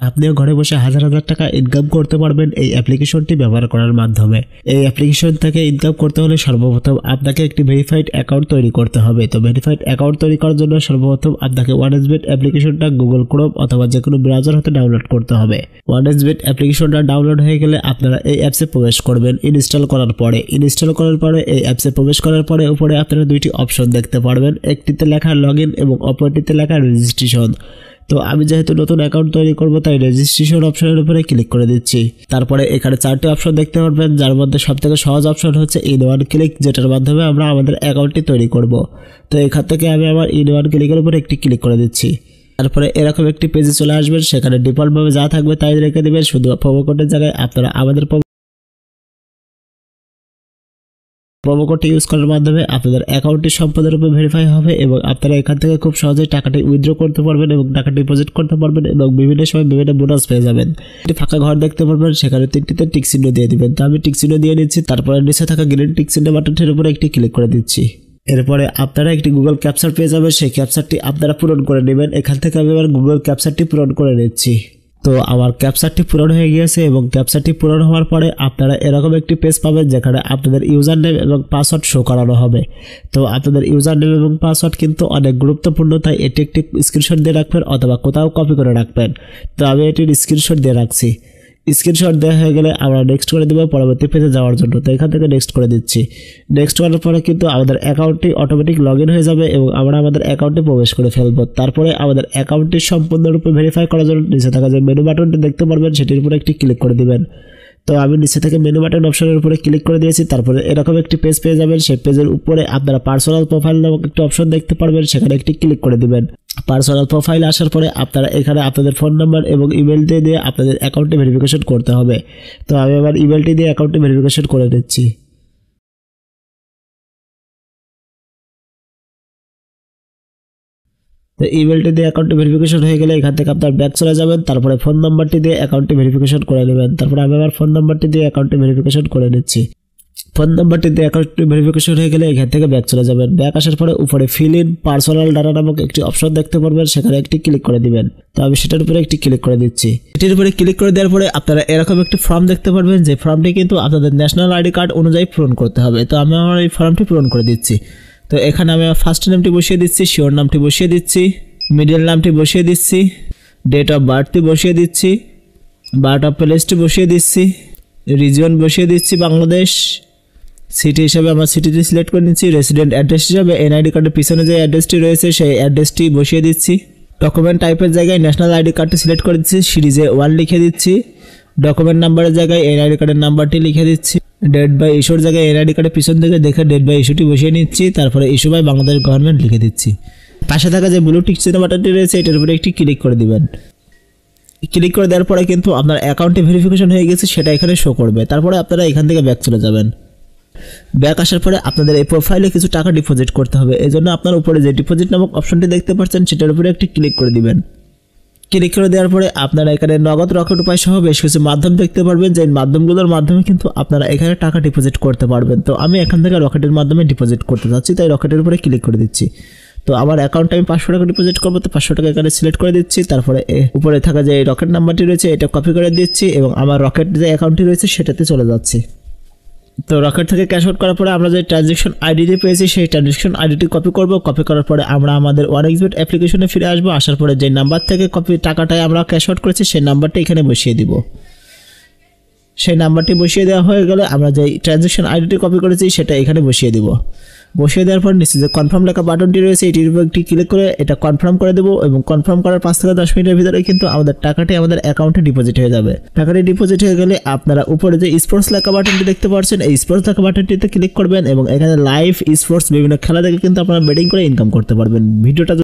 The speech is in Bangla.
আপনিও ঘরে বসে হাজার হাজার টাকা ইনকাম করতে পারবেন এই অ্যাপ্লিকেশনটি ব্যবহার করার মাধ্যমে। এই অ্যাপ্লিকেশন থেকে ইনকাম করতে হলে সর্বপ্রথম আপনাকে একটি ভেরিফাইড অ্যাকাউন্ট তৈরি করতে হবে। তো ভেরিফাইড অ্যাকাউন্ট তৈরি করার জন্য সর্বপ্রথম আপনাকে ওয়ানএক্সবেট অ্যাপ্লিকেশনটা গুগল ক্রোম অথবা যে কোনো ব্রাউজার হতে ডাউনলোড করতে হবে। ওয়ানএক্সবেট অ্যাপ্লিকেশনটা ডাউনলোড হয়ে গেলে আপনারা এই অ্যাপসে প্রবেশ করবেন। ইনস্টল করার পরে এই অ্যাপসে প্রবেশ করার পরে উপরে আপনারা দুইটি অপশন দেখতে পারবেন, একটিতে লেখা লগইন এবং অপরটিতে লেখা রেজিস্ট্রেশন। তো আমি যেহেতু নতুন অ্যাকাউন্ট তৈরি করব তাই রেজিস্ট্রেশন অপশনের উপরে ক্লিক করে দিচ্ছি। তারপরে এখানে 4টি অপশন দেখতে পারবেন, যার মধ্যে সবথেকে সহজ অপশন হচ্ছে ইন ওয়ান ক্লিক, যেটার মাধ্যমে আমরা আমাদের অ্যাকাউন্টটি তৈরি করব। তো এখান থেকে আমি আমার ইন ওয়ান ক্লিকের উপরে একটি ক্লিক করে দিচ্ছি। তারপরে এরকম একটি পেজে চলে আসবেন, সেখানে ডিফল্টভাবে যা থাকবে তাই রেখে দেবেন। শুধু প্রোমো কোডের জায়গায় আপনারা আমাদের প্রোমো কোডটি ইউজ করার মাধ্যমে আপনাদের অ্যাকাউন্টটি সম্পূর্ণরূপে ভেরিফাই হবে এবং আপনারা এখান থেকে খুব সহজেই টাকাটি উইথড্র করতে পারবেন এবং টাকা ডিপোজিট করতে পারবেন এবং বিভিন্ন সময় বিভিন্ন বোনাস পেয়ে যাবেন। একটি ফাঁকা ঘর দেখতে পারবেন, সেখানে 3টিতে টিক চিহ্ন দিয়ে দিবেন। তো আমি টিক চিহ্ন দিয়ে নিচ্ছি। তারপরে নিচে থাকা গ্রিন টিক চিহ্ন বাটনটির উপরে একটি ক্লিক করে দিচ্ছি। এরপরে আপনারা একটি গুগল ক্যাপচার পেয়ে যাবেন, সেই ক্যাপচারটি আপনারা পূরণ করে নেবেন। এখান থেকে আমি আমার গুগল ক্যাপচারটি পূরণ করে নিচ্ছি। তো আমার ক্যাপচারটি পূরণ হয়ে গিয়েছে এবং ক্যাপচারটি পূরণ হওয়ার পরে আপনারা এরকম একটি পেজ পাবেন যেখানে আপনাদের ইউজার নেম এবং পাসওয়ার্ড শো করানো হবে। তো আপনাদের ইউজার নেম এবং পাসওয়ার্ড কিন্তু অনেক গুরুত্বপূর্ণ, তাই এটি একটি স্ক্রিনশট দিয়ে রাখবেন অথবা কোথাও কপি করে রাখবেন। তো আমি এটির স্ক্রিনশট দিয়ে রাখছি। স্ক্রিনশট দেওয়া হয়ে গেলে আমরা নেক্সট করে দেবো পরবর্তী পেজে যাওয়ার জন্য। তো এখান থেকে নেক্সট করে দিচ্ছি। নেক্সট করার পরে কিন্তু আমাদের অ্যাকাউন্টটি অটোমেটিক লগ ইন হয়ে যাবে এবং আমরা আমাদের অ্যাকাউন্টে প্রবেশ করে ফেলবো। তারপরে আমাদের অ্যাকাউন্টটি সম্পূর্ণরূপে ভেরিফাই করার জন্য নিচে থাকা যে মেনু বাটনটি দেখতে পারবেন সেটির উপরে একটি ক্লিক করে দিবেন। তো আমি নিচে থেকে মেনু বাটন অপশনের উপরে ক্লিক করে দিয়েছি। তারপরে এরকম একটি পেজ পেয়ে যাবেন। সেই পেজের উপরে আপনারা পার্সোনাল প্রোফাইল নামক একটি অপশন দেখতে পারবেন, সেখানে একটি ক্লিক করে দিবেন। পার্সোনাল প্রোফাইল আসার পরে আপনারা এখানে আপনাদের ফোন নাম্বার এবং ইমেল দিয়ে আপনাদের অ্যাকাউন্টে ভেরিফিকেশন করতে হবে। তো আমি আমার ইমেলটি দিয়ে অ্যাকাউন্টে ভেরিফিকেশন করে নিচ্ছি। তো ইমেলটি দিয়ে অ্যাকাউন্টে ভেরিফিকেশন হয়ে গেলে এখান থেকে আপনার ব্যাক চলে যাবেন। তারপরে ফোন নাম্বারটি দিয়ে অ্যাকাউন্টে ভেরিফিকেশন করে নেবেন। তারপরে আমি আমার ফোন নাম্বারটি দিয়ে অ্যাকাউন্টে ভেরিফিকেশন করে নিচ্ছি। ফোন নাম্বারটি দিয়ে অ্যাকাউন্টে ভেরিফিকেশন হয়ে গেলে এখান থেকে ব্যাক চলে যাবেন। ব্যাক আসার পরে উপরে ফিল ইন পার্সোনাল ডাটা নামক একটি অপশন দেখতে পারবেন, সেখানে একটি ক্লিক করে দিবেন। তো আমি সেটার উপরে একটি ক্লিক করে দিচ্ছি। এটির উপরে ক্লিক করে দেওয়ার পরে আপনারা এরকম একটি ফর্ম দেখতে পারবেন, যে ফর্মটি কিন্তু আপনাদের ন্যাশনাল আইডি কার্ড অনুযায়ী পূরণ করতে হবে। তো আমি আমার এই ফর্মটি পূরণ করে দিচ্ছি। তো এখানে আমি আমার ফার্স্ট নেমটি বসিয়ে দিচ্ছি, শিওর নামটি বসিয়ে দিচ্ছি, মিডল নামটি বসিয়ে দিচ্ছি, ডেট অফ বার্থটি বসিয়ে দিচ্ছি, বার্থ অফ প্লেসটি বসিয়ে দিচ্ছি, রিজিয়ন বসিয়ে দিচ্ছি বাংলাদেশ, সিটি হিসাবে আমার সিটিটি সিলেক্ট করে নিচ্ছি, রেসিডেন্ট অ্যাড্রেস হিসাবে এনআইডি কার্ডের পিছনে যে অ্যাড্রেসটি রয়েছে সেই অ্যাড্রেসটি বসিয়ে দিচ্ছি, ডকুমেন্ট টাইপের জায়গায় ন্যাশনাল আইডি কার্ডটি সিলেক্ট করে দিচ্ছি, সিরিজে 1 লিখে দিচ্ছি, ডকুমেন্ট নাম্বারের জায়গায় এনআইডি কার্ডের নাম্বারটি লিখে দিচ্ছি, ডেট বাই ইস্যুর জায়গায় এনআইডি কার্ডের পিছন থেকে দেখে ডেট বাই ইস্যুটি বসিয়ে নিচ্ছি, তারপরে ইস্যু বাই বাংলাদেশ গভর্নমেন্ট লিখে দিচ্ছি। পাশে থাকা যে ব্লু টিক চিহ্ন বাটনটি রয়েছে এটার উপরে একটি ক্লিক করে দিবেন। ক্লিক করে দেওয়ার পরে কিন্তু আপনার অ্যাকাউন্টে ভেরিফিকেশন হয়ে গেছে সেটা এখানে শো করবে। তারপরে আপনারা এখান থেকে ব্যাক চলে যাবেন। ব্যাক আসার পরে আপনাদের এই প্রোফাইলে কিছু টাকা ডিপোজিট করতে হবে। এই জন্য আপনার উপরে যে ডিপোজিট নামক অপশনটি দেখতে পাচ্ছেন সেটার উপরে একটি ক্লিক করে দিবেন। ক্লিক করে দেওয়ার পরে আপনারা এখানে নগদ রকেট উপায় সহ বেশ কিছু মাধ্যম দেখতে পারবেন, যে মাধ্যমগুলোর মাধ্যমে কিন্তু আপনারা এখানে টাকা ডিপোজিট করতে পারবেন। তো আমি এখান থেকে রকেটের মাধ্যমে ডিপোজিট করতে চাচ্ছি, তাই রকেটের উপরে ক্লিক করে দিচ্ছি। তো আমার অ্যাকাউন্টে আমি 500 টাকা ডিপোজিট করবো, তো 500 টাকা এখানে সিলেক্ট করে দিচ্ছি। তারপরে উপরে থাকা যে রকেট নাম্বারটি রয়েছে এটা কপি করে দিচ্ছি এবং আমার রকেট যে অ্যাকাউন্টটি রয়েছে সেটাতে চলে যাচ্ছি। তো রকেট থেকে ক্যাশ আউট করার পরে আমরা যে ট্রানজ্যাকশন আইডিটি পেয়েছি সেই ট্রানজ্যাকশন আইডিটি কপি করব। কপি করার পরে আমরা আমাদের ওয়ানএক্সবেট অ্যাপ্লিকেশনে ফিরে আসবো। আসার পরে যে নাম্বার থেকে টাকাটাই আমরা ক্যাশ আউট করেছি সেই নাম্বারটি এখানে বসিয়ে দিব। সেই নাম্বারটি বসিয়ে দেওয়া হয়ে গেলে আমরা যে ট্রানজ্যাকশন আইডিটি কপি করেছি সেটা এখানে বসিয়ে দিব। বসিয়ে দেওয়ার পর নিচে যে কনফার্ম লেখা বাটনটি রয়েছে এটির উপর একটি ক্লিক করে এটা কনফার্ম করে দেবো এবং কনফার্ম করার 5 থেকে 10 মিনিটের ভিতরে কিন্তু আমাদের টাকাটি আমাদের অ্যাকাউন্টে ডিপোজিট হয়ে যাবে। টাকাটি ডিপোজিট হয়ে গেলে আপনারা উপরে যে স্পোর্টস লেখা বাটনটি দেখতে পাচ্ছেন এই স্পোর্টস লেখা বাটনটিতে ক্লিক করবেন এবং এখানে লাইভ স্পোর্টস বিভিন্ন খেলা থেকে কিন্তু আপনারা বেটিং করে ইনকাম করতে পারবেন। ভিডিওটা